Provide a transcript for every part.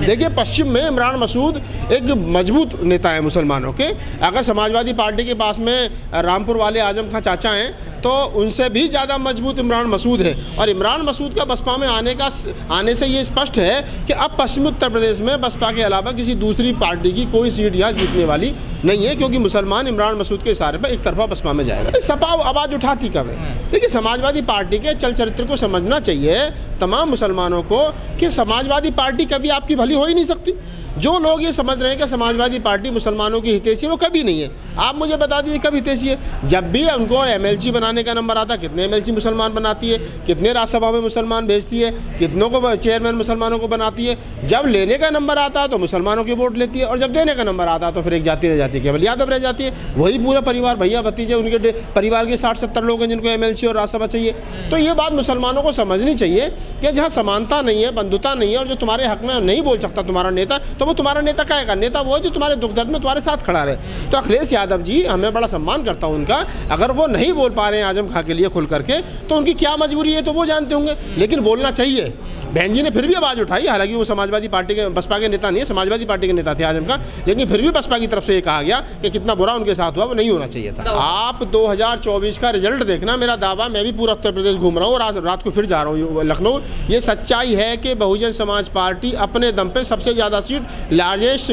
देखिए, पश्चिम में इमरान मसूद एक मजबूत नेता है मुसलमानों के। अगर समाजवादी पार्टी के पास में रामपुर वाले आजम खां चाचा हैं तो उनसे भी ज़्यादा मजबूत इमरान मसूद है। और इमरान मसूद का बसपा में आने से ये स्पष्ट है कि अब पश्चिमी उत्तर प्रदेश में बसपा के अलावा किसी दूसरी पार्टी की कोई सीट यहाँ जीतने वाली नहीं है, क्योंकि मुसलमान इमरान मसूद के इशारे पर एक तरफा बसपा में जाएगा। सपा आवाज़ उठाती कब है? देखिए, समाजवादी पार्टी के चल चरित्र को समझना चाहिए तमाम मुसलमानों को कि समाजवादी पार्टी कभी आपकी भली हो ही नहीं सकती। जो लोग ये समझ रहे हैं कि समाजवादी पार्टी मुसलमानों की हितैषी है, वो कभी नहीं है। आप मुझे बता दीजिए कब हितैषी है? जब भी उनको एमएलसी बनाने का नंबर आता, कितने एमएलसी मुसलमान बनाती है, कितने राज्यसभा में मुसलमान भेजती है, कितनों को चेयरमैन मुसलमानों को बनाती है। जब लेने का नंबर आता है तो मुसलमानों की वोट लेती है, और जब देने का नंबर आता है तो फिर एक जाति रह जाती है, केवल यादव रह जाती है। वही पूरा परिवार, भैया भतीजे, उनके परिवार के 60-70 लोग हैं जिनको एमएलसी और राज्यसभा चाहिए। तो ये बात मुसलमानों को समझनी चाहिए कि जहाँ समानता नहीं है, बंधुता नहीं है, और जो तुम्हारे हक में नहीं बोल सकता तुम्हारा नेता, तो वो तुम्हारा नेता का नेता वो है जो तुम्हारे दुख दर्द में तुम्हारे साथ खड़ा रहे। तो अखिलेश यादव जी, हमें बड़ा सम्मान करता हूं उनका, अगर वो नहीं बोल पा रहे हैं आजम खां के लिए खुल करके तो उनकी क्या मजबूरी है तो वो जानते होंगे, लेकिन बोलना चाहिए। बहन जी ने फिर भी आवाज़ उठाई, हालांकि वो समाजवादी पार्टी के बसपा के नेता नहीं है, समाजवादी पार्टी के नेता थे आजम खां, लेकिन फिर भी बसपा की तरफ से ये कहा गया कि कितना बुरा उनके साथ हुआ, वो नहीं होना चाहिए था। आप 2024 का रिजल्ट देखना, मेरा दावा, मैं भी पूरा उत्तर प्रदेश घूम रहा हूँ और रात को फिर जा रहा हूँ लखनऊ। ये सच्चाई है कि बहुजन समाज पार्टी अपने दम पे सबसे ज़्यादा seat largest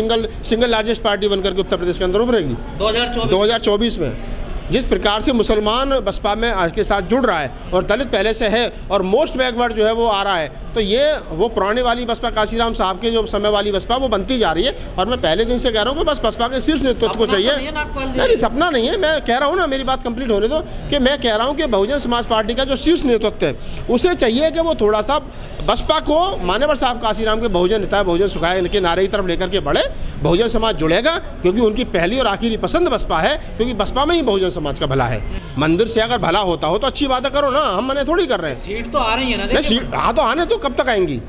single largest party बनकर के उत्तर प्रदेश के अंदर उभरेगी 2024 में। जिस प्रकार से मुसलमान बसपा में के साथ जुड़ रहा है और दलित पहले से है और मोस्ट बैकवर्ड जो है वो आ रहा है, तो ये वो पुराने वाली बसपा, काशीराम साहब के जो समय वाली बसपा, वो बनती जा रही है। और मैं पहले दिन से कह रहा हूँ कि बस बसपा के शीर्ष नेतृत्व को चाहिए। नहीं, सपना नहीं है, मैं कह रहा हूँ ना, मेरी बात कंप्लीट होने दो, कि मैं कह रहा हूँ कि बहुजन समाज पार्टी का जो शीर्ष नेतृत्व है उसे चाहिए कि वो थोड़ा सा बसपा को, मान्यवर साहब काशीराम के बहुजन नेता, बहुजन सुखाए के नारे की तरफ लेकर के बढ़े। बहुजन समाज जुड़ेगा क्योंकि उनकी पहली और आखिरी पसंद बसपा है, क्योंकि बसपा में ही बहुजन समाज का भला है। मंदिर से अगर भला होता हो तो अच्छी बातें करो ना, हम मने थोड़ी कर रहे हैं। सीट तो आ रही है ना, सीट हाँ तो आने तो कब तक आएंगी?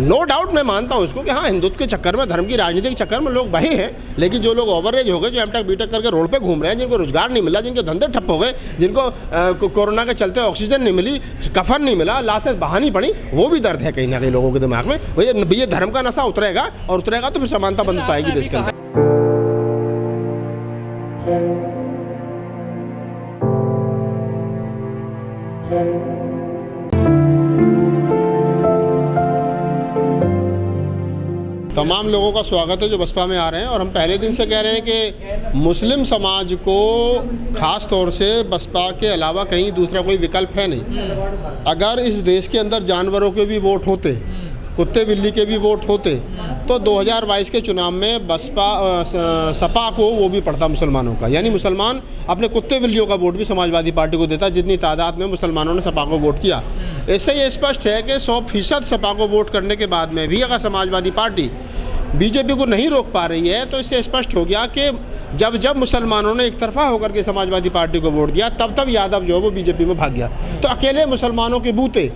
नो डाउट, मैं मानता हूँ इसको कि हाँ, हिंदुत्व के चक्कर में, धर्म की राजनीति के चक्कर में लोग बहे हैं, लेकिन जो लोग ओवरएज हो गए, जो एमटेक बीटेक करके रोड पे घूम रहे हैं, जिनको रोजगार नहीं मिला, जिनके धंधे ठप हो गए, जिनको कोरोना के चलते ऑक्सीजन नहीं मिली, कफन नहीं मिला, लाशें बहानी पड़ी, वो भी दर्द है कहीं ना कहीं लोगों के दिमाग में। भैया धर्म का नशा उतरेगा, और उतरेगा तो फिर समानता बंधुता आएगी देश के अंदर। तमाम लोगों का स्वागत है जो बसपा में आ रहे हैं, और हम पहले दिन से कह रहे हैं कि मुस्लिम समाज को ख़ास तौर से बसपा के अलावा कहीं दूसरा कोई विकल्प है नहीं। अगर इस देश के अंदर जानवरों के भी वोट होते, कुत्ते बिल्ली के भी वोट होते, तो 2022 के चुनाव में सपा को वो भी पड़ता मुसलमानों का, यानी मुसलमान अपने कुत्ते बिल्लियों का वोट भी समाजवादी पार्टी को देता, जितनी तादाद में मुसलमानों ने सपा को वोट किया। इससे ये स्पष्ट है कि 100% सपा को वोट करने के बाद में भी अगर समाजवादी पार्टी बीजेपी को नहीं रोक पा रही है, तो इससे स्पष्ट हो गया कि जब मुसलमानों ने एक तरफा होकर के समाजवादी पार्टी को वोट दिया, तब यादव जो है वो बीजेपी में भाग गया। तो अकेले मुसलमानों के बूते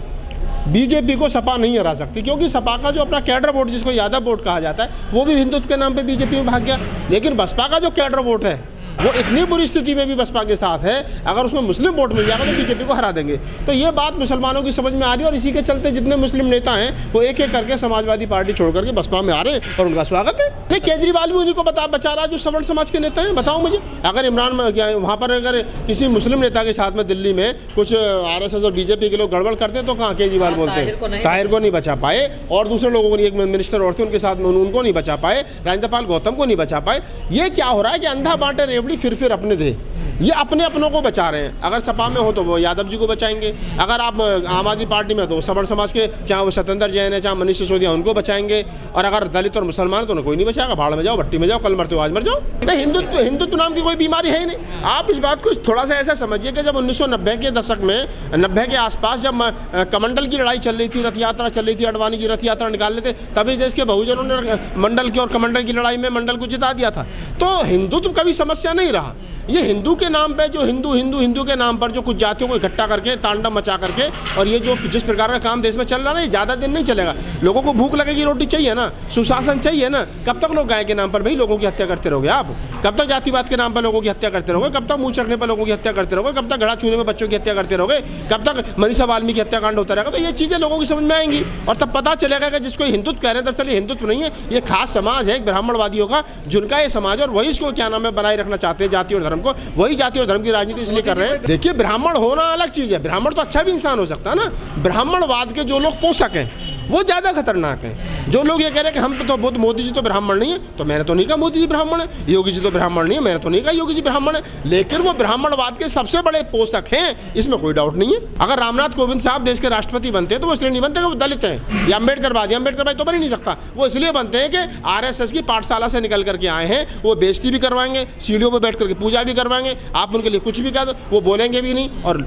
बीजेपी को सपा नहीं हरा सकती, क्योंकि सपा का जो अपना कैडर वोट, जिसको यादव वोट कहा जाता है, वो भी हिंदुत्व के नाम पे बीजेपी में भाग गया। लेकिन बसपा का जो कैडर वोट है वो इतनी बुरी स्थिति में भी बसपा के साथ है, अगर उसमें मुस्लिम वोट मिल जाएगा तो बीजेपी को हरा देंगे। तो ये बात मुसलमानों की समझ में आ रही है, और इसी के चलते जितने मुस्लिम नेता हैं वो एक एक करके समाजवादी पार्टी छोड़ करके बसपा में आ रहे हैं, और उनका स्वागत है। नहीं, केजरीवाल भी उन्हीं को बचा रहा है जो सवर्ण समाज के नेता हैं। बताओ मुझे, अगर इमरान वहाँ पर अगर किसी मुस्लिम नेता के साथ में दिल्ली में कुछ RSS और बीजेपी के लोग गड़बड़ करते हैं तो कहाँ केजरीवाल बोलते हैं? ताहिर को नहीं बचा पाए, और दूसरे लोगों को, एक मिनिस्टर और थे उनके साथ में, उनको नहीं बचा पाए, राजेंद्र गौतम को नहीं बचा पाए। ये क्या हो रहा है कि अंधा बांटे रेवड़ी फिर अपने दे, ये अपने अपनों को बचा रहे हैं। अगर सपा में हो तो वो यादव जी को बचाएंगे, अगर आप आम आदमी पार्टी में तो सवर्ण समाज के, चाहे वो सत्येंद्र जैन है, चाहे मनीष सिसोदिया, उनको बचाएंगे, और अगर दलित और मुसलमान तो उन्हें कोई नहीं बचाएगा। भाड़ में जाओ, भट्टी में जाओ, कल मरते हो आज मर जाओ। नहीं, हिंदुत्व नाम की कोई बीमारी है ही नहीं। आप इस बात को थोड़ा सा ऐसा समझिए कि जब 1990 के दशक में, 90 के आसपास, जब कमंडल की लड़ाई चल रही थी, रथ यात्रा चल रही थी, अडवाणी जी रथ यात्रा निकाल लेते, तभी देश के बहुजनों ने मंडल की और कमंडल की लड़ाई में मंडल को जिता दिया था। तो हिंदुत्व कभी समस्या नहीं रहा, ये हिंदू के नाम पे जो हिंदू के नाम पर जो कुछ जातियों को इकट्ठा करके तांडव मचा करके, और ये जो जिस प्रकार का काम देश में चल रहा है ना, ये ज़्यादा दिन नहीं चलेगा। लोगों को भूख लगेगी, रोटी चाहिए ना, सुशासन चाहिए ना। कब तक लोग गाय के नाम पर भाई लोगों की हत्या करते रहोगे आप? कब तक जातिवाद के नाम पर लोगों की हत्या करते रहोगे? कब तक मुँह चखने पर लोगों की हत्या करते रहोगे? कब तक घड़ा छूने में बच्चों की हत्या करते रहोगे? कब तक मनीषा वाल्मीकि हत्याकांड होता रहेगा? तो ये चीज़ें लोगों की समझ में आएंगी और तब पता चलेगा कि जिसको हिंदुत्व कह रहे हैं दरअसल ये हिंदुत्व नहीं है, ये खास समाज है ब्राह्मणवादियों का, जिनका ये समाज और वही इसको क्या नाम है बनाए रखना चाहते हैं, जाति और धर्म को। वही जाति और धर्म की राजनीति इसलिए कर रहे हैं। देखिए, ब्राह्मण होना अलग चीज़ है, ब्राह्मण तो अच्छा भी इंसान हो सकता है ना। ब्राह्मणवाद के जो लोग पोषक हैं वो ज़्यादा खतरनाक हैं। जो लोग ये कह रहे हैं कि हम तो बहुत मोदी जी तो ब्राह्मण नहीं है, तो मैंने तो नहीं कहा मोदी जी ब्राह्मण है, योगी जी तो ब्राह्मण नहीं है, मैंने तो नहीं कहा योगी जी ब्राह्मण है, लेकिन वो ब्राह्मणवाद के सबसे बड़े पोषक हैं, इसमें कोई डाउट नहीं है। अगर रामनाथ कोविंद साहब देश के राष्ट्रपति बनते हैं तो वो इसलिए नहीं बनते कि वो दलित हैं या अम्बेडकर भाई तो बन ही नहीं सकता। वो इसलिए बनते हैं कि RSS की पाठशाला से निकल करके आए हैं, वो बेइज्जती भी करवाएंगे, सीढ़ियों पर बैठ करके पूजा भी करवाएंगे, आप उनके लिए कुछ भी कह दो वो बोलेंगे भी नहीं। और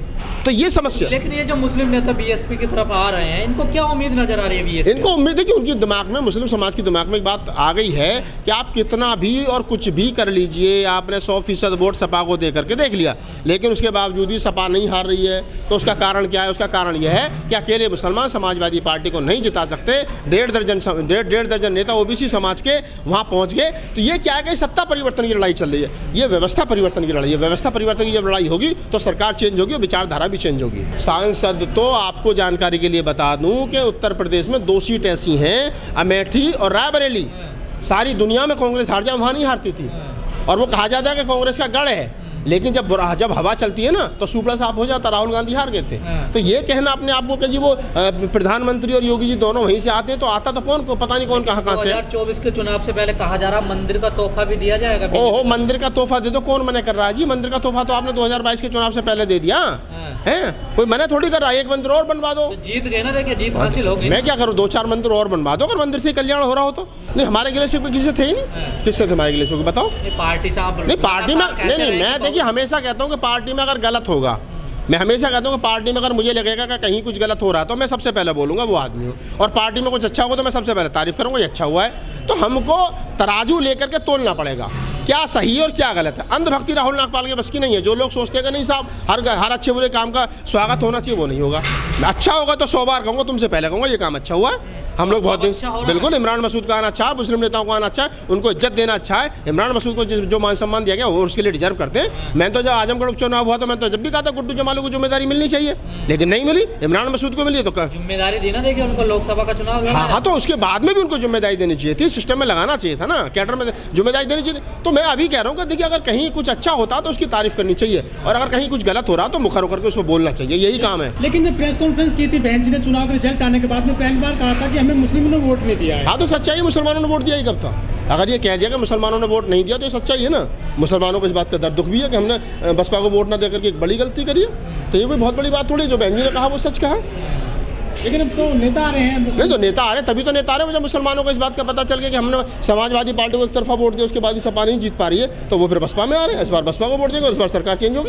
तो ये समस्या। लेकिन ये जो मुस्लिम नेता BSP की तरफ आ रहे हैं, इनको क्या उम्मीद नजर आ रही है BSP? इनको उम्मीद है कि उनके दिमाग में, मुस्लिम समाज के दिमाग में एक बात आ गई है कि आप कितना भी और कुछ भी कर लीजिए, आपने 100% वोट सपा को दे करके देख लिया, लेकिन उसके बावजूद भी सपा नहीं हार रही है। तो उसका कारण क्या है? उसका कारण यह है कि अकेले मुसलमान समाजवादी पार्टी को नहीं जिता सकते। डेढ़ दर्जन नेता OBC समाज के वहाँ पहुँच गए। तो ये क्या है कि सत्ता परिवर्तन की लड़ाई चल रही है, ये व्यवस्था परिवर्तन की लड़ाई है। व्यवस्था परिवर्तन की जब लड़ाई होगी तो सरकार चेंज होगी और विचारधारा भी चेंज होगी। सांसद तो आपको जानकारी के लिए बता दूं कि उत्तर प्रदेश में 2 सीट ऐसी हैं, अमेठी और रायबरेली। सारी दुनिया में कांग्रेस हार जाए, वहाँ नहीं हारती थी, और वो कहा जाता है कि कांग्रेस का गढ़ है, लेकिन जब हवा चलती है ना तो सुपड़ा साफ हो जाता। राहुल गांधी हार गए थे। तो ये कहना अपने आप को कि जी वो प्रधानमंत्री और योगी जी दोनों वहीं से आते हैं, तो आता तो कौन को पता नहीं कौन कहाँ से। 2024 के चुनाव से पहले कहा जा रहा मंदिर का तोहफा भी दिया जाएगा। ओहो, मंदिर का तोहफा दे दो, कौन मना कर रहा है जी? मंदिर का तोहफा तो आपने 2022 के चुनाव से पहले दे दिया है, कोई मना थोड़ी कर रहा है। एक मंदिर और बनवा दो, तो जीत गए ना, देखिए जीत हासिल हो गई। मैं क्या करूँ, 2-4 मंदिर और बनवा दो, अगर मंदिर से कल्याण हो रहा हो तो। नहीं, हमारे गिलेशियर पे किसी से थे ही नहीं, किससे थे हमारे गिलेशियर को बताओ? पार्टी साहब नहीं, पार्टी में नहीं, मैं देखिए हमेशा कहता हूँ कि पार्टी में अगर गलत होगा, मैं हमेशा कहता हूँ कि पार्टी में अगर मुझे लगेगा कि कहीं कुछ गलत हो रहा है तो मैं सबसे पहले बोलूँगा वो आदमी हो, और पार्टी में कुछ अच्छा होगा तो मैं सबसे पहले तारीफ करूँगा, ये अच्छा हुआ है। तो हमको तराजू लेकर के तोलना पड़ेगा क्या सही और क्या गलत है। अंधभक्ति राहुल नागपाल के बस की नहीं है। जो लोग सोचते हैं कि नहीं साहब हर अच्छे बुरे काम का स्वागत होना चाहिए, वो नहीं होगा। अच्छा होगा तो 100 बार कहूँगा, तुमसे पहले कहूँगा ये काम अच्छा हुआ है। हम लोग बहुत बिल्कुल इमरान मसूद का आना अच्छा है, मुस्लिम नेताओं को आना अच्छा है, उनको इज्जत देना अच्छा है। इमरान मसूद को जो मान सम्मान दिया गया वो उसके लिए डिजर्व करते हैं। मैं तो जब आजमगढ़ उपचुनाव हुआ तो मैं तो जब भी कहा था गुड्डू जमालू को जिम्मेदारी मिलनी चाहिए, लेकिन नहीं मिली। इमरान मसूद को मिली तो जिम्मेदारी देना देखिए उनको, लोकसभा का चुनाव। हाँ, तो उसके बाद में भी उनको जिम्मेदारी देनी चाहिए थी, सिस्टम में लगाना चाहिए था ना, कैडर में जिम्मेदारी देनी चाहिए। तो मैं अभी कह रहा हूँ कि देखिए अगर कहीं कुछ अच्छा होता तो उसकी तारीफ करनी चाहिए, और अगर कहीं कुछ गलत हो रहा तो मुखर होकर के उसमें बोलना चाहिए, यही काम है। लेकिन जब प्रेस कॉन्फ्रेंस की थी बहन जी ने चुनाव के रिजल्ट आने के बाद में पहली बार कहा था कि हमें मुस्लिमों ने वोट नहीं दिया है। हाँ, तो सच्चाई मुसलमानों ने वोट दिया ही कब था? अगर ये कह दिया कि मुसलमानों ने वोट नहीं दिया तो ये सच्चाई है ना। मुसलमानों को इस बात का दर्द दुख भी है कि हमने बसपा को वोट ना देकर के एक बड़ी गलती करी है। तो ये कोई बहुत बड़ी बात थोड़ी, जो बहन जी ने कहा वो सच कहा। लेकिन अब तो नेता आ रहे हैं। नहीं, तो नेता आ रहे हैं तभी तो नेता आ रहे हैं। जब मुसलमानों को इस बात का पता चल गया कि हमने समाजवादी पार्टी को एक तरफा वोट दिया, उसके बाद ही सपा नहीं जीत पा रही है, तो वो फिर बसपा में आ रहे हैं। इस बार बसपा को वोट देंगे और इस बार सरकार चेंज होगी।